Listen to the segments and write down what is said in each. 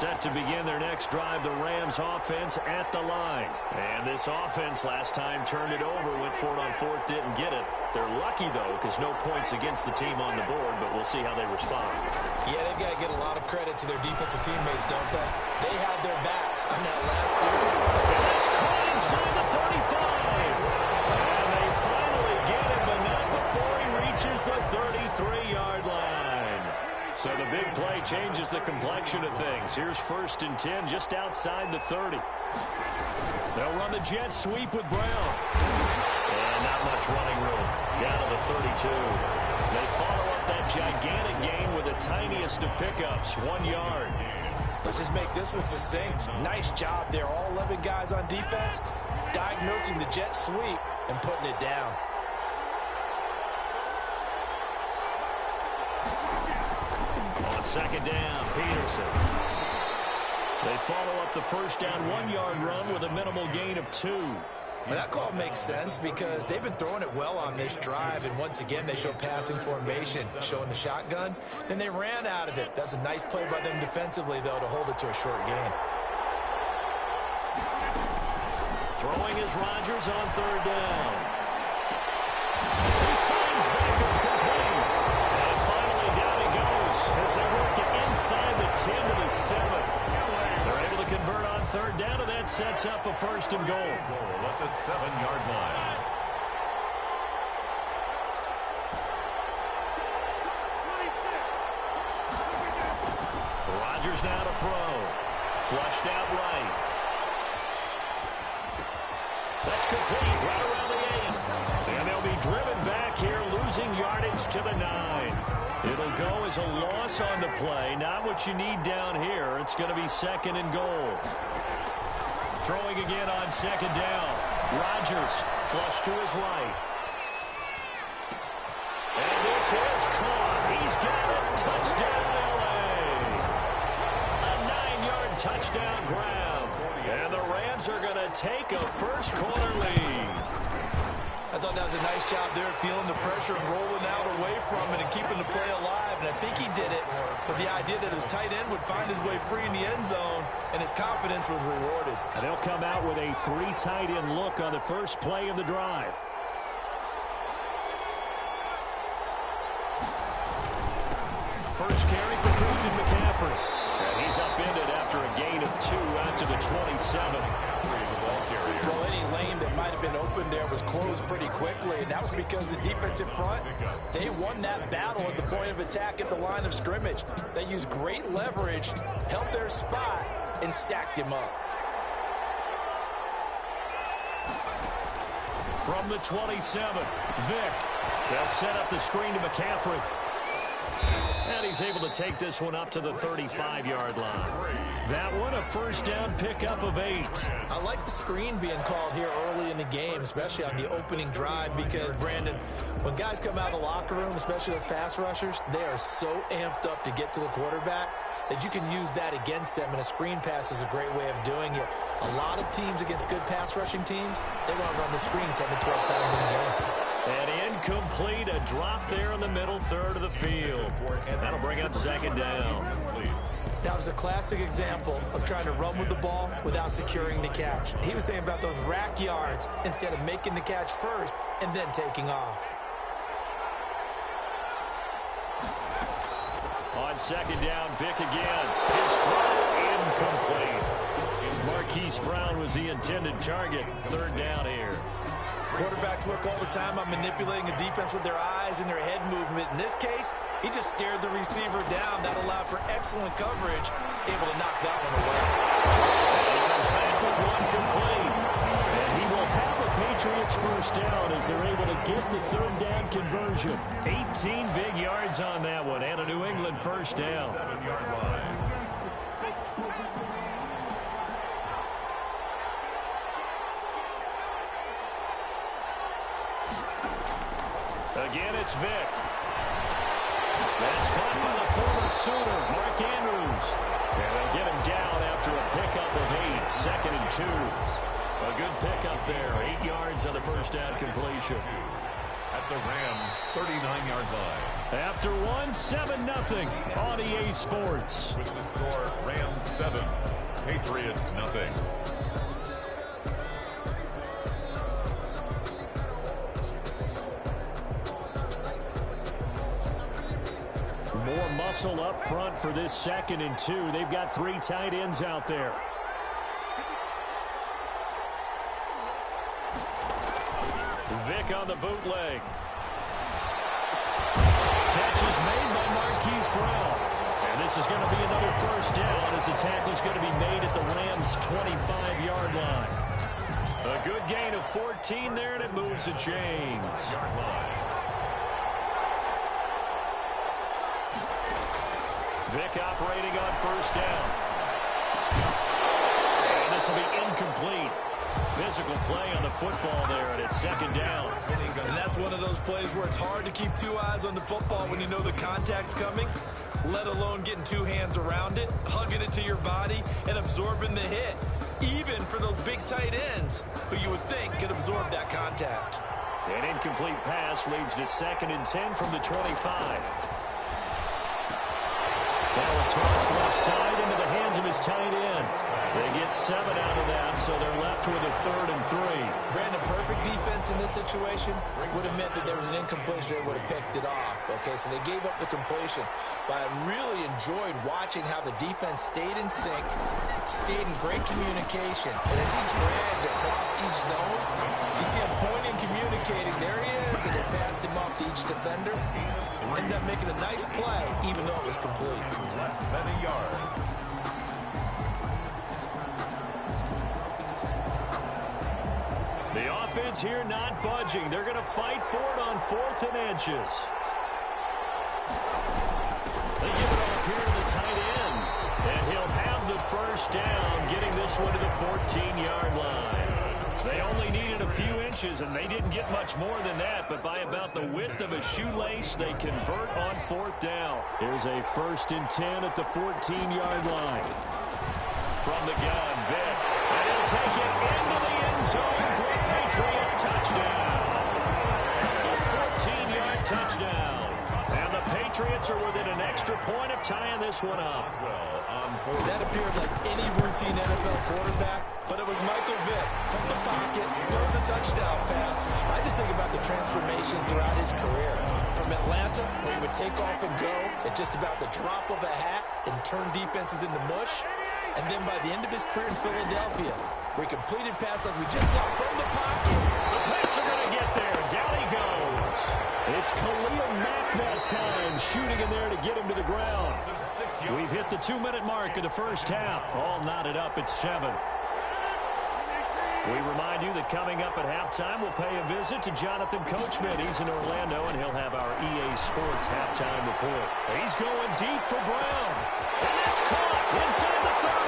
Set to begin their next drive, the Rams offense at the line. And this offense last time turned it over, went for it on fourth, didn't get it. They're lucky, though, because no points against the team on the board, but we'll see how they respond. Yeah, they've got to get a lot of credit to their defensive teammates, don't they? They had their backs on that last series. And it's caught inside the 35. And they finally get him, but not before he reaches the 33-yard line. So the big play changes the complexion of things. Here's 1st and 10 just outside the 30. They'll run the jet sweep with Brown. And not much running room. Down to the 32. They follow up that gigantic gain with the tiniest of pickups, 1 yard. Let's just make this one succinct. Nice job there. All 11 guys on defense diagnosing the jet sweep and putting it down. On 2nd down, Peterson. They follow up the 1st down 1-yard run with a minimal gain of 2. Well, that call makes sense because they've been throwing it well on this drive, and once again they show passing formation, showing the shotgun. Then they ran out of it. That's a nice play by them defensively, though, to hold it to a short gain. Throwing is Rodgers on 3rd down. He finds Beckham complete. And finally down he goes as they work it inside the 10 to the 7. They're able to convert on 3rd down, and that sets up a 1st and goal. At the 7-yard line. Rodgers now to throw. Flushed out right. That's complete right around the 8. And they'll be driven back here, losing yardage to the 9. It'll go as a loss on the play. Not what you need down here. It's going to be 2nd and goal. Throwing again on 2nd down. Rodgers flush to his right. And this is caught. He's got it. Touchdown, L.A. A 9-yard touchdown grab. And the Rams are going to take a first-quarter lead. I thought that was a nice job there, feeling the pressure and rolling out away from it and keeping the play alive. And I think he did it with the idea that his tight end would find his way free in the end zone, and his confidence was rewarded. And they'll come out with a 3 tight end look on the first play of the drive. First carry for Christian McCaffrey. And he's upended after a gain of 2 out to the 27. Well, any lane that might have been open there was closed pretty quickly, and that was because the defensive front, they won that battle at the point of attack at the line of scrimmage. They used great leverage, held their spot, and stacked him up. From the 27, Vick. They'll set up the screen to McCaffrey. And he's able to take this one up to the 35-yard line. That one, a 1st down pickup of 8. I like the screen being called here early in the game, especially on the opening drive, because, Brandon, when guys come out of the locker room, especially those pass rushers, they are so amped up to get to the quarterback that you can use that against them, and a screen pass is a great way of doing it. A lot of teams against good pass rushing teams, they want to run the screen 10 to 12 times in a game. And incomplete, a drop there in the middle third of the field. And that'll bring up 2nd down. That was a classic example of trying to run with the ball without securing the catch. He was thinking about those rack yards instead of making the catch first and then taking off. On 2nd down, Vick again. His throw incomplete. Marquise Brown was the intended target. 3rd down here. Quarterbacks work all the time on manipulating a defense with their eyes and their head movement. In this case, he just stared the receiver down. That allowed for excellent coverage, able to knock that one away. He comes back with one complete. And he will have the Patriots 1st down as they're able to get the 3rd down conversion. 18 big yards on that one, and a New England 1st down. 7-yard line. Again, it's Vick. That's caught by the former Sooner, Mark Andrews. And they'll get him down after a pickup of 8, 2nd and 2. A good pickup there, 8 yards on the 1st down completion. At the Rams' 39-yard line. After one, 7-0 on EA Sports. With the score, Rams 7, Patriots nothing. More muscle up front for this 2nd and 2. They've got 3 tight ends out there. Vick on the bootleg. Catch is made by Marquise Brown. And this is going to be another first down as the tackle is going to be made at the Rams' 25-yard line. A good gain of 14 there, and it moves the chains. Vick operating on first down. And this will be incomplete. Physical play on the football there, and it's 2nd down. And that's one of those plays where it's hard to keep 2 eyes on the football when you know the contact's coming, let alone getting 2 hands around it, hugging it to your body, and absorbing the hit, even for those big tight ends who you would think could absorb that contact. An incomplete pass leads to 2nd and 10 from the 25. Now a toss left side into the hands of his tight end. They get 7 out of that, so they're left with a 3rd and 3. Brandon, perfect defense in this situation would have meant that there was an incompletion. They would have picked it off. Okay, so they gave up the completion. But I really enjoyed watching how the defense stayed in sync, stayed in great communication. And as he dragged across each zone, you see him pointing, communicating. There he is, and they passed him off to each defender. Ended up making a nice play, even though it was complete. Less than a yard. The offense here not budging. They're going to fight for it on 4th and inches. They give it off here to the tight end. And he'll have the first down, getting this one to the 14-yard line. They only needed a few inches, and they didn't get much more than that. But by about the width of a shoelace, they convert on 4th down. Here's a 1st and 10 at the 14-yard line. From the gun, Vick. And he'll take it into the end zone for a Patriot touchdown. A 14-yard touchdown. And the Patriots are within an extra point of tying this one up. That appeared like any routine NFL quarterback, but it was Michael Vick from the pocket, throws a touchdown pass. I just think about the transformation throughout his career. From Atlanta, where he would take off and go at just about the drop of a hat and turn defenses into mush. And then by the end of his career in Philadelphia, where he completed pass like we just saw from the pocket. The Pats are going to get there. Down he goes. It's Khalil Mack that time, shooting in there to get him to the ground. We've hit the 2-minute mark of the first half. All knotted up at 7. We remind you that coming up at halftime, we'll pay a visit to Jonathan Coachman. He's in Orlando, and he'll have our EA Sports halftime report. He's going deep for Brown. And that's caught inside the 30.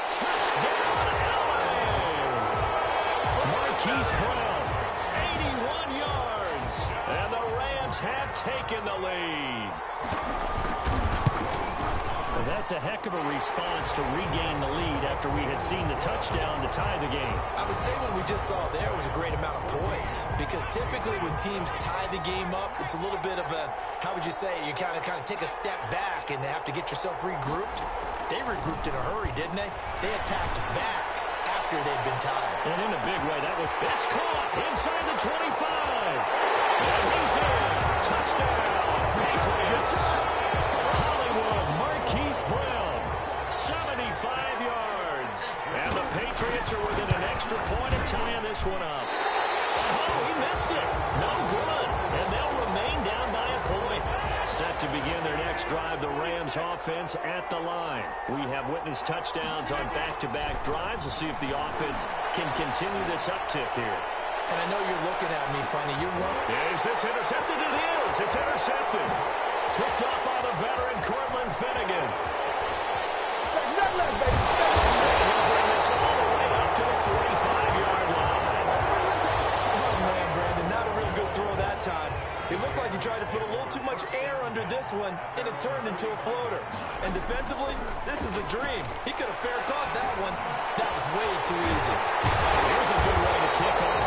Touchdown, LA! Marquise Brown, 81 yards. And the Rams have taken the lead. That's a heck of a response to regain the lead after we had seen the touchdown to tie the game. I would say what we just saw there was a great amount of poise, because typically when teams tie the game up, it's a little bit of a, how would you say, you kind of take a step back and have to get yourself regrouped. They regrouped in a hurry, didn't they? They attacked back after they'd been tied. And in a big way, that's caught inside the 25. And he's in. Touchdown, Patriots. Hollywood, Marquise Brown, 75 yards. And the Patriots are within an extra point of tying this one up. Oh, he missed it. No good. And they'll remain down by a point. Set to begin their next drive, the Rams offense at the line. We have witnessed touchdowns on back-to-back drives. We'll see if the offense can continue this uptick here. And I know you're looking at me funny. You're wondering. Is this intercepted? It is. It's intercepted. Picked up by the veteran Cortland Finnegan. He'll bring this all the way up to the 45-yard line. Oh, man, Brandon, not a real good throw that time. It looked like he tried to put a little too much air under this this one, and it turned into a floater. And defensively, this is a dream. He could have fair caught that one. That was way too easy. Here's a good way to kick off